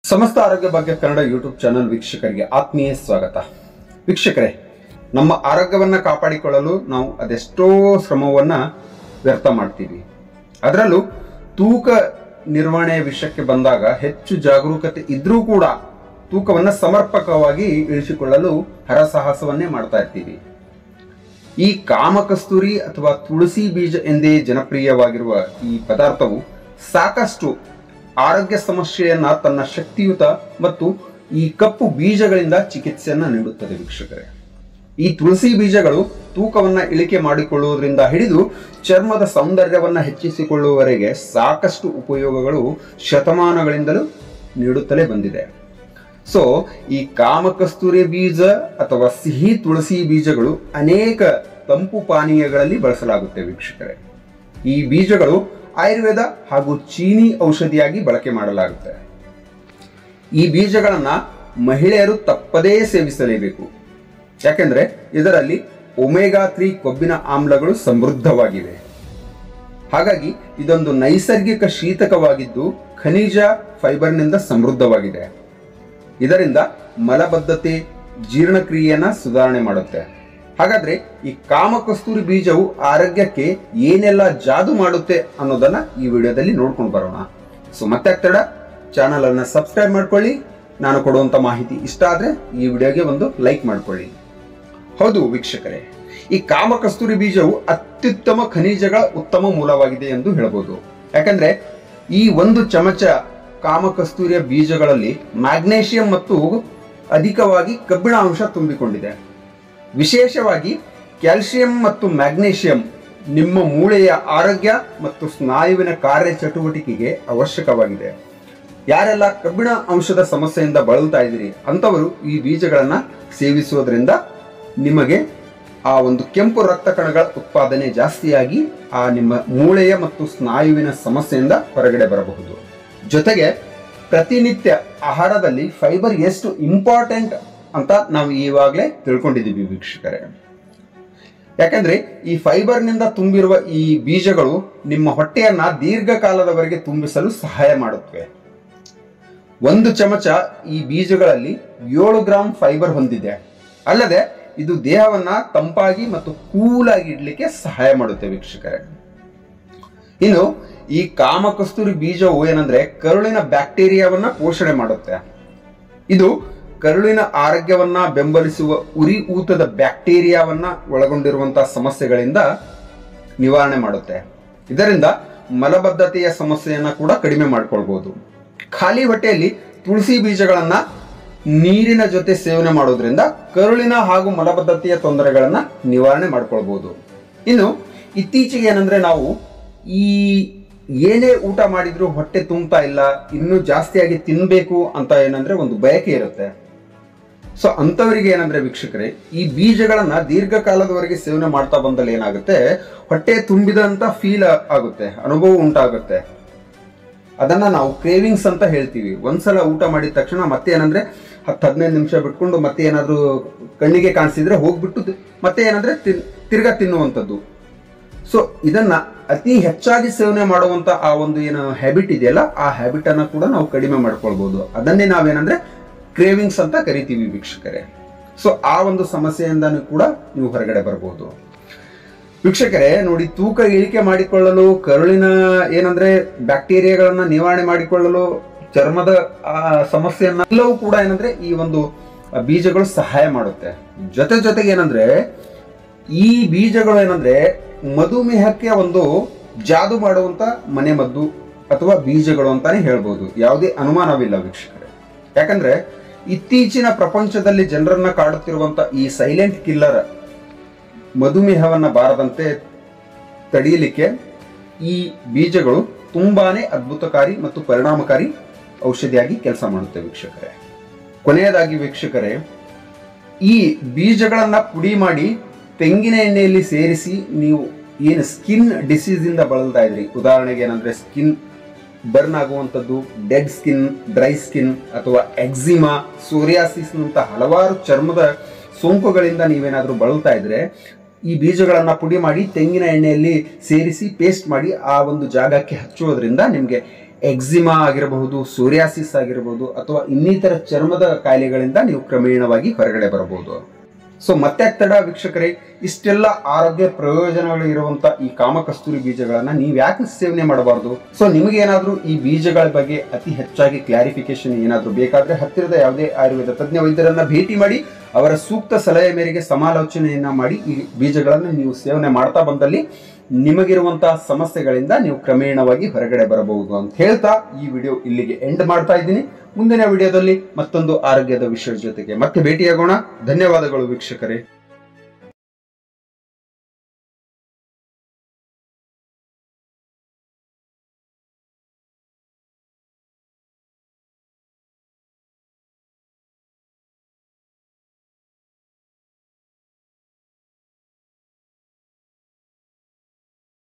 ಸಮಸ್ತ ಆರೋಗ್ಯ ಭಾಗ್ಯ Kannada YouTube channel ವೀಕ್ಷಕರಿಗೆ ಆತ್ಮೀಯ ಸ್ವಾಗತ. ವೀಕ್ಷಕರೇ, ನಮ್ಮ ಆರೋಗ್ಯವನ್ನ ಕಾಪಾಡಿಕೊಳ್ಳಲು ನಾವು ಅದೆಷ್ಟೋ ಶ್ರಮವನ್ನ ವ್ಯರ್ಥ ಮಾಡ್ತೀವಿ. ಅದರಲ್ಲೂ ತೂಕ ನಿರ್ವಹಣೆಯ ವಿಷಯಕ್ಕೆ ಬಂದಾಗ ಹೆಚ್ಚು ಜಾಗರೂಕತೆ ಇದ್ರೂ ಕೂಡ ತೂಕವನ್ನ ಸಮರ್ಪಕವಾಗಿ ಇಳಿಸಿಕೊಳ್ಳಲು ಹರಸಾಹಸವನ್ನೇ ಮಾಡ್ತಾ ಇರ್ತೀವಿ. ಈ ಕಾಮಕಸ್ತೂರಿ ಅಥವಾ ತುಳಸಿ ಬೀಜ ಎಂದೇ ಜನಪ್ರಿಯವಾಗಿರುವ ಈ ಪದಾರ್ಥವು ಸಾಕಷ್ಟು ಆರೋಗ್ಯ ಸಮಸ್ಯೆಯನ್ನ ತನ್ನ ಶಕ್ತಿಯುತ ಮತ್ತು ಈ ಕಪ್ಪು ಬೀಜಗಳಿಂದ ಚಿಕಿತ್ಸೆಯನ್ನ ನೀಡುತ್ತದೆ. ವೀಕ್ಷಕರೇ, ಈ ತುಳಸಿ ಬೀಜಗಳು ತೂಕವನ್ನ ಇಳಿಕೆ ಮಾಡಿಕೊಳ್ಳುವುದರಿಂದ ಹಿಡಿದು ಚರ್ಮದ ಸೌಂದರ್ಯವನ್ನ ಹೆಚ್ಚಿಸಿಕೊಳ್ಳುವವರೆಗೆ ಸಾಕಷ್ಟು ಉಪಯೋಗಗಳು ಶತಮಾನಗಳಿಂದಲೂ ನೀಡುತ್ತಲೇ ಬಂದಿದೆ. ಸೊ ಈ ಕಾಮಕಸ್ತೂರಿ ಬೀಜ ಅಥವಾ ಸಿಹಿ ತುಳಸಿ ಬೀಜಗಳು ಅನೇಕ ತಂಪು ಪಾನೀಯಗಳಲ್ಲಿ ಬಳಸಲಾಗುತ್ತೆ. ವೀಕ್ಷಕರೇ, ಈ ಬೀಜಗಳು ಆಯುರ್ವೇದ ಹಾಗೂ ಚೀನಿ ಔಷಧಿಯಾಗಿ ಬಳಕೆ ಮಾಡಲಾಗುತ್ತೆ. ಈ ಬೀಜಗಳನ್ನ ಮಹಿಳೆಯರು ತಪ್ಪದೇ ಸೇವಿಸಲೇಬೇಕು. ಯಾಕೆಂದ್ರೆ ಇದರಲ್ಲಿ ಒಮೆಗಾ 3 ಕೊಬ್ಬಿನ ಆಮ್ಲಗಳು ಸಮೃದ್ಧವಾಗಿವೆ. ಹಾಗಾಗಿ ಇದೊಂದು ನೈಸರ್ಗಿಕ ಶೀತಕವಾಗಿದ್ದು ಖನಿಜ ಫೈಬರ್ನಿಂದ ಸಮೃದ್ಧವಾಗಿದೆ. ಇದರಿಂದ ಮಲಬದ್ಧತೆ, ಜೀರ್ಣಕ್ರಿಯೆಯನ್ನ ಸುಧಾರಣೆ ಮಾಡುತ್ತೆ. ಹಾಗಾದ್ರೆ ಈ ಕಾಮಕಸ್ತೂರಿ ಬೀಜವು ಆರೋಗ್ಯಕ್ಕೆ ಏನೆಲ್ಲ ಜಾದು ಮಾಡುತ್ತೆ ಅನ್ನೋದನ್ನ ಈ ವಿಡಿಯೋದಲ್ಲಿ ನೋಡ್ಕೊಂಡು ಬರೋಣ. ಸೊ ಮತ್ತೆ ಆಗ್ತಡ ಚಾನಲ್ ಅನ್ನ ಸಬ್ಸ್ಕ್ರೈಬ್ ಮಾಡ್ಕೊಳ್ಳಿ. ನಾನು ಕೊಡುವಂತ ಮಾಹಿತಿ ಇಷ್ಟ ಆದ್ರೆ ಈ ವಿಡಿಯೋಗೆ ಒಂದು ಲೈಕ್ ಮಾಡ್ಕೊಳ್ಳಿ. ಹೌದು ವೀಕ್ಷಕರೇ, ಈ ಕಾಮಕಸ್ತೂರಿ ಬೀಜವು ಅತ್ಯುತ್ತಮ ಖನಿಜಗಳ ಉತ್ತಮ ಮೂಲವಾಗಿದೆ ಎಂದು ಹೇಳಬಹುದು. ಯಾಕಂದ್ರೆ ಈ ಒಂದು ಚಮಚ ಕಾಮಕಸ್ತೂರಿಯ ಬೀಜಗಳಲ್ಲಿ ಮ್ಯಾಗ್ನೇಷಿಯಂ ಮತ್ತು ಅಧಿಕವಾಗಿ ಕಬ್ಬಿಣ ಅಂಶ ತುಂಬಿಕೊಂಡಿದೆ. ವಿಶೇಷವಾಗಿ ಕ್ಯಾಲ್ಸಿಯಂ ಮತ್ತು ಮ್ಯಾಗ್ನೇಷಿಯಂ ನಿಮ್ಮ ಮೂಳೆಯ ಆರೋಗ್ಯ ಮತ್ತು ಸ್ನಾಯುವಿನ ಕಾರ್ಯಚಟುವಟಿಕೆಗೆ ಅವಶ್ಯಕವಾಗಿದೆ. ಯಾರೆಲ್ಲ ಕಬ್ಬಿಣ ಅಂಶದ ಸಮಸ್ಯೆಯಿಂದ ಬಳಲ್ತಾ ಇದ್ದೀರಿ ಅಂತವರು ಈ ಬೀಜಗಳನ್ನ ಸೇವಿಸುವುದರಿಂದ ನಿಮಗೆ ಆ ಒಂದು ಕೆಂಪು ರಕ್ತ ಕಣಗಳ ಉತ್ಪಾದನೆ ಜಾಸ್ತಿಯಾಗಿ ಆ ನಿಮ್ಮ ಮೂಳೆಯ ಮತ್ತು ಸ್ನಾಯುವಿನ ಸಮಸ್ಯೆಯಿಂದ ಹೊರಗಡೆ ಬರಬಹುದು. ಜೊತೆಗೆ ಪ್ರತಿನಿತ್ಯ ಆಹಾರದಲ್ಲಿ ಫೈಬರ್ ಎಷ್ಟು ಇಂಪಾರ್ಟೆಂಟ್ ಅಂತ ನಾವು ಈವಾಗಲೇ ತಿಳ್ಕೊಂಡಿದ್ದೀವಿ ವೀಕ್ಷಕರೇ. ಯಾಕಂದ್ರೆ ಈ ಫೈಬರ್ನಿಂದ ತುಂಬಿರುವ ಈ ಬೀಜಗಳು ನಿಮ್ಮ ಹೊಟ್ಟೆಯನ್ನ ದೀರ್ಘಕಾಲದವರೆಗೆ ತುಂಬಿಸಲು ಸಹಾಯ ಮಾಡುತ್ತವೆ. ಒಂದು ಚಮಚ ಈ ಬೀಜಗಳಲ್ಲಿ 7 ಗ್ರಾಂ ಫೈಬರ್ ಹೊಂದಿದೆ. ಅಲ್ಲದೆ ಇದು ದೇಹವನ್ನ ತಂಪಾಗಿ ಮತ್ತು ಕೂಲಾಗಿ ಇಡ್ಲಿಕ್ಕೆ ಸಹಾಯ ಮಾಡುತ್ತೆ ವೀಕ್ಷಕರೇ. ಇನ್ನು ಈ ಕಾಮಕಸ್ತೂರಿ ಬೀಜವು ಏನಂದ್ರೆ ಕರುಳಿನ ಬ್ಯಾಕ್ಟೀರಿಯಾವನ್ನ ಪೋಷಣೆ ಮಾಡುತ್ತೆ. ಇದು ಕರುಳಿನ ಆರೋಗ್ಯವನ್ನ ಬೆಂಬಲಿಸುವ ಉರಿ ಊತದ ಬ್ಯಾಕ್ಟೀರಿಯಾವನ್ನ ಒಳಗೊಂಡಿರುವಂತಹ ಸಮಸ್ಯೆಗಳಿಂದ ನಿವಾರಣೆ ಮಾಡುತ್ತೆ. ಇದರಿಂದ ಮಲಬದ್ಧತೆಯ ಸಮಸ್ಯೆಯನ್ನ ಕೂಡ ಕಡಿಮೆ ಮಾಡ್ಕೊಳ್ಬಹುದು. ಖಾಲಿ ಹೊಟ್ಟೆಯಲ್ಲಿ ತುಳಸಿ ಬೀಜಗಳನ್ನ ನೀರಿನ ಜೊತೆ ಸೇವನೆ ಮಾಡೋದ್ರಿಂದ ಕರುಳಿನ ಹಾಗೂ ಮಲಬದ್ಧತೆಯ ತೊಂದರೆಗಳನ್ನ ನಿವಾರಣೆ ಮಾಡ್ಕೊಳ್ಬಹುದು. ಇನ್ನು ಇತ್ತೀಚೆಗೆ ಏನಂದ್ರೆ ನಾವು ಈ ಏನೇ ಊಟ ಮಾಡಿದ್ರು ಹೊಟ್ಟೆ ತುಂಬ್ತಾ ಇಲ್ಲ, ಇನ್ನೂ ಜಾಸ್ತಿಯಾಗಿ ತಿನ್ಬೇಕು ಅಂತ ಏನಂದ್ರೆ ಒಂದು ಬಯಕೆ ಇರುತ್ತೆ. ಸೊ ಅಂತವರಿಗೆ ಏನಂದ್ರೆ ವೀಕ್ಷಕರೇ, ಈ ಬೀಜಗಳನ್ನ ದೀರ್ಘಕಾಲದವರೆಗೆ ಸೇವನೆ ಮಾಡ್ತಾ ಬಂದಲ್ಲಿ ಏನಾಗುತ್ತೆ, ಹೊಟ್ಟೆ ತುಂಬಿದಂತ ಫೀಲ್ ಆಗುತ್ತೆ, ಅನುಭವ ಉಂಟಾಗುತ್ತೆ. ಅದನ್ನ ನಾವು ಕ್ರೇವಿಂಗ್ಸ್ ಅಂತ ಹೇಳ್ತೀವಿ. ಒಂದ್ಸಲ ಊಟ ಮಾಡಿದ ತಕ್ಷಣ ಮತ್ತೆ ಏನಂದ್ರೆ 10-15 ನಿಮಿಷ ಬಿಟ್ಕೊಂಡು ಮತ್ತೆ ಏನಾದ್ರೂ ಕಣ್ಣಿಗೆ ಕಾಣಿಸಿದ್ರೆ ಹೋಗ್ಬಿಟ್ಟು ಮತ್ತೆ ಏನಂದ್ರೆ ತಿರ್ಗಾ ತಿನ್ನುವಂಥದ್ದು. ಸೊ ಇದನ್ನ ಅತಿ ಹೆಚ್ಚಾಗಿ ಸೇವನೆ ಮಾಡುವಂತ ಆ ಒಂದು ಏನು ಹ್ಯಾಬಿಟ್ ಇದೆಯಲ್ಲ, ಆ ಹ್ಯಾಬಿಟ್ ಅನ್ನ ಕೂಡ ನಾವು ಕಡಿಮೆ ಮಾಡ್ಕೊಳ್ಬಹುದು. ಅದನ್ನೇ ನಾವೇನಂದ್ರೆ ಕ್ರೇವಿಂಗ್ಸ್ ಅಂತ ಕರಿತೀವಿ ವೀಕ್ಷಕರೇ. ಸೊ ಆ ಒಂದು ಸಮಸ್ಯೆಯಿಂದನೂ ಕೂಡ ನೀವು ಹೊರಗಡೆ ಬರಬಹುದು. ವೀಕ್ಷಕರೇ ನೋಡಿ, ತೂಕ ಇಳಿಕೆ ಮಾಡಿಕೊಳ್ಳಲು, ಕರುಳಿನ ಏನಂದ್ರೆ ಬ್ಯಾಕ್ಟೀರಿಯಾಗಳನ್ನ ನಿವಾರಣೆ ಮಾಡಿಕೊಳ್ಳಲು, ಚರ್ಮದ ಸಮಸ್ಯೆಯನ್ನ ಎಲ್ಲವೂ ಕೂಡ ಏನಂದ್ರೆ ಈ ಒಂದು ಬೀಜಗಳು ಸಹಾಯ ಮಾಡುತ್ತೆ. ಜೊತೆಗೆ ಏನಂದ್ರೆ ಈ ಬೀಜಗಳು ಏನಂದ್ರೆ ಮಧುಮೇಹಕ್ಕೆ ಒಂದು ಜಾದು ಮಾಡುವಂತ ಮನೆ ಮದ್ದು ಅಥವಾ ಬೀಜಗಳು ಅಂತಾನೆ ಹೇಳ್ಬೋದು. ಯಾವುದೇ ಅನುಮಾನವಿಲ್ಲ ವೀಕ್ಷಕರೇ. ಯಾಕಂದ್ರೆ ಇತ್ತೀಚಿನ ಪ್ರಪಂಚದಲ್ಲಿ ಜನರನ್ನ ಕಾಡುತ್ತಿರುವಂತ ಈ ಸೈಲೆಂಟ್ ಕಿಲ್ಲರ್ ಮಧುಮೇಹವನ್ನ ಬಾರದಂತೆ ತಡೆಯಲಿಕ್ಕೆ ಈ ಬೀಜಗಳು ತುಂಬಾನೇ ಅದ್ಭುತಕಾರಿ ಮತ್ತು ಪರಿಣಾಮಕಾರಿ ಔಷಧಿಯಾಗಿ ಕೆಲಸ ಮಾಡುತ್ತೆ ವೀಕ್ಷಕರೇ. ಕೊನೆಯದಾಗಿ ವೀಕ್ಷಕರೇ, ಈ ಬೀಜಗಳನ್ನ ಪುಡಿ ಮಾಡಿ ತೆಂಗಿನ ಎಣ್ಣೆಯಲ್ಲಿ ಸೇರಿಸಿ ನೀವು ಏನು ಸ್ಕಿನ್ ಡಿಸೀಸ್ ಇಂದ ಬಳಲ್ತಾ ಇದ್ರಿ, ಉದಾಹರಣೆಗೆ ಏನಂದ್ರೆ ಸ್ಕಿನ್ ಬರ್ನ್ ಆಗುವಂಥದ್ದು, ಡೆಡ್ ಸ್ಕಿನ್, ಡ್ರೈ ಸ್ಕಿನ್ ಅಥವಾ ಎಕ್ಸಿಮಾ, ಸೋರಿಯಾಸಿಸ್ ನಂತ ಹಲವಾರು ಚರ್ಮದ ಸೋಂಕುಗಳಿಂದ ನೀವೇನಾದ್ರೂ ಬಳಲ್ತಾ ಇದ್ರೆ ಈ ಬೀಜಗಳನ್ನ ಪುಡಿ ಮಾಡಿ ತೆಂಗಿನ ಎಣ್ಣೆಯಲ್ಲಿ ಸೇರಿಸಿ ಪೇಸ್ಟ್ ಮಾಡಿ ಆ ಒಂದು ಜಾಗಕ್ಕೆ ಹಚ್ಚುವುದರಿಂದ ನಿಮಗೆ ಎಕ್ಸಿಮಾ ಆಗಿರಬಹುದು, ಸೋರಿಯಾಸಿಸ್ ಆಗಿರಬಹುದು, ಅಥವಾ ಇನ್ನಿತರ ಚರ್ಮದ ಕಾಯಿಲೆಗಳಿಂದ ನೀವು ಕ್ರಮೇಣವಾಗಿ ಹೊರಗಡೆ ಬರಬಹುದು. ಸೊ ಮತ್ತೆ ತಡ ವೀಕ್ಷಕರೇ, ಇಷ್ಟೆಲ್ಲ ಆರೋಗ್ಯ ಪ್ರಯೋಜನಗಳು ಇರುವಂತ ಈ ಕಾಮಕಸ್ತೂರಿ ಬೀಜಗಳನ್ನ ನೀವು ಯಾಕೆ ಸೇವನೆ ಮಾಡಬಾರ್ದು? ಸೊ ನಿಮಗೇನಾದ್ರೂ ಈ ಬೀಜಗಳ ಬಗ್ಗೆ ಅತಿ ಹೆಚ್ಚಾಗಿ ಕ್ಲಾರಿಫಿಕೇಶನ್ ಏನಾದ್ರೂ ಬೇಕಾದ್ರೆ ಹತ್ತಿರದ ಯಾವುದೇ ಆಯುರ್ವೇದ ತಜ್ಞ ವೈದ್ಯರನ್ನ ಭೇಟಿ ಮಾಡಿ ಅವರ ಸೂಕ್ತ ಸಲಹೆ ಮೇರೆಗೆ ಸಮಾಲೋಚನೆಯನ್ನ ಮಾಡಿ ಈ ಬೀಜಗಳನ್ನು ನೀವು ಸೇವನೆ ಮಾಡ್ತಾ ಬಂದಲ್ಲಿ ನಿಮಗಿರುವಂತಹ ಸಮಸ್ಯೆಗಳಿಂದ ನೀವು ಕ್ರಮೇಣವಾಗಿ ಹೊರಗಡೆ ಬರಬಹುದು ಅಂತ ಹೇಳ್ತಾ ಈ ವಿಡಿಯೋ ಇಲ್ಲಿಗೆ ಎಂಡ್ ಮಾಡ್ತಾ ಇದ್ದೀನಿ. ಮುಂದಿನ ವಿಡಿಯೋದಲ್ಲಿ ಮತ್ತೊಂದು ಆರೋಗ್ಯದ ವಿಷಯದ ಜೊತೆಗೆ ಮತ್ತೆ ಭೇಟಿಯಾಗೋಣ. ಧನ್ಯವಾದಗಳು ವೀಕ್ಷಕರೇ.